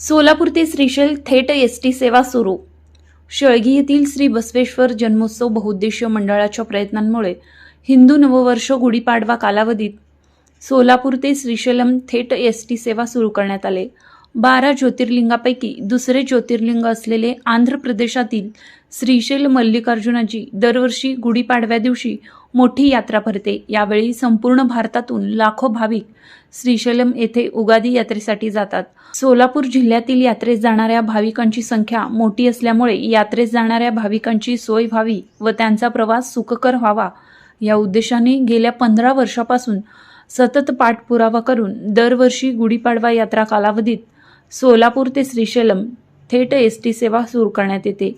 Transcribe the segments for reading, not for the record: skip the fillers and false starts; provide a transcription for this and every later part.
सोलापूर ते श्रीशैल थेट एसटी सेवा सुरू। शेळगी येथील श्री बसवेश्वर जन्मोत्सव बहुउद्देशीय मंडळाच्या प्रयत्नांमुळे हिंदू नववर्ष गुढीपाडवा कालावधीत सोलापूर ते श्रीशैलम थेट एसटी सेवा सुरू करण्यात आले। 12 ज्योतिर्लिंगापैकी दुसरे ज्योतिर्लिंग असलेले आंध्र प्रदेशातील श्रीशैल मल्लिकार्जुनाची दरवर्षी गुढीपाडव्या दिवशी मोठी यात्रा भरते। यावेळी संपूर्ण भारतातून लाखो भाविक श्रीशैलम येथे उगादी यात्रेसाठी जातात। सोलापूर जिल्ह्यातील यात्रेस जाणाऱ्या भाविकांची संख्या मोठी असल्यामुळे यात्रेस जाणाऱ्या भाविकांची सोय व्हावी व त्यांचा प्रवास सुखकर व्हावा या उद्देशाने गेल्या 15 वर्षापासून सतत पाठपुरावा करून दरवर्षी गुढीपाडवा यात्रा कालावधीत सोलापूर ते श्रीशैलम थेट एसटी सेवा सुरू करण्यात येते।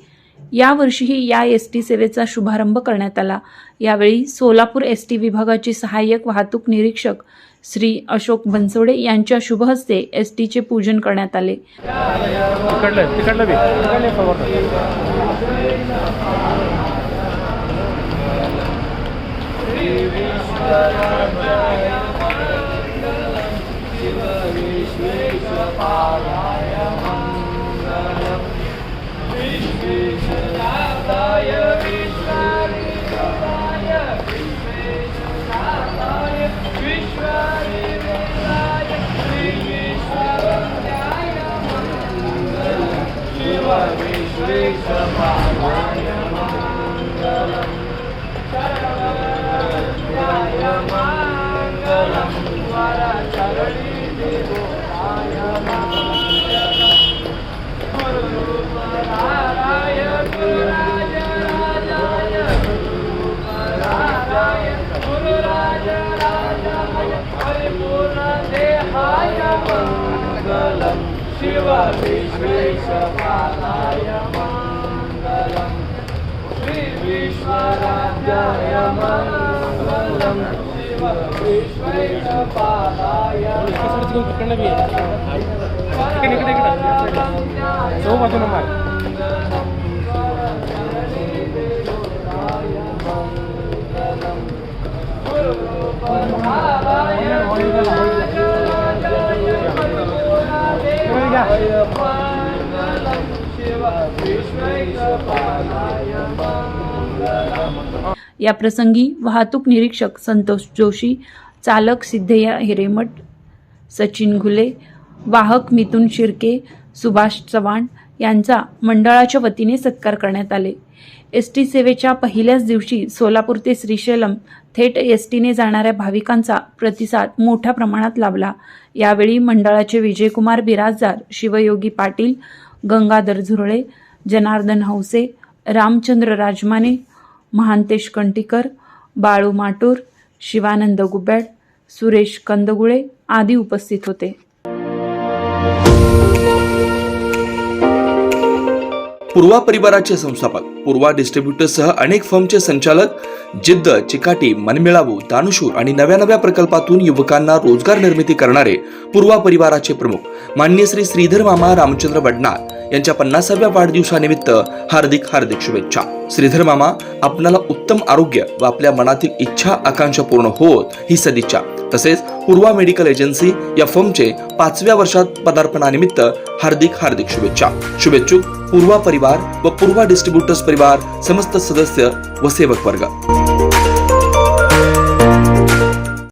यावर्षीही या एसटी सेवेचा शुभारंभ करण्यात आला। यावेळी सोलापूर एसटी विभागाचे सहाय्यक वाहतूक निरीक्षक श्री अशोक बनसोडे यांच्या शुभ हस्ते एसटीचे पूजन करण्यात आले। शिव विश्वेशपालाय मंगलम श्री विश्वराजाय मंगलम शिव विश्वेशपालाय या प्रसंगी वाहतूक निरीक्षक संतोष जोशी, चालक सिद्धय्या हिरेमठ, सचिन घुले, वाहक मिथुन शिर्के, सुभाष चव्हाण यांचा मंडळाच्या वतीने सत्कार करण्यात आले। एसटी सेवेच्या पहिल्याच दिवशी सोलापूर ते श्रीशैलम थेट एसटीने जाणाऱ्या भाविकांचा प्रतिसाद मोठ्या प्रमाणात लाभला। यावेळी मंडळाचे विजयकुमार बिराजदार, शिवयोगी पाटील, गंगाधर झुरळे, जनार्दन हौसे, रामचंद्र राजमाने, महांतेश कंटीकर, बाळू माटूर, शिवानंद गुब्याड, सुरेश कंदगुळे आदी उपस्थित होते। पूर्वा परिवाराचे संस्थापक, पूर्वा डिस्ट्रीब्युटर्ससह अनेक फर्मचे संचालक, जिद्द, चिकाटी, मनमिळावू, दानशूर आणि नव्या प्रकल्पातून युवकांना रोजगार निर्मिती करणारे पूर्वा परिवाराचे प्रमुख माननीय श्री श्रीधर मामा रामचंद्र वडनार यांच्या 50व्या वाढदिवसानिमित्त हार्दिक शुभेच्छा। श्रीधर मामा, आपणाला उत्तम आरोग्य व आपल्या मनातील इच्छा आकांक्षा पूर्ण होत ही सदिच्छा। तसेच पूर्वा मेडिकल एजन्सी या फर्मचे 5व्या वर्षात पदार्पणानिमित्त हार्दिक शुभेच्छा। शुभेच्छुक पूर्वा परिवार व पूर्वा डिस्ट्रीब्युटर्स परिवार, समस्त सदस्य व सेवक वर्ग।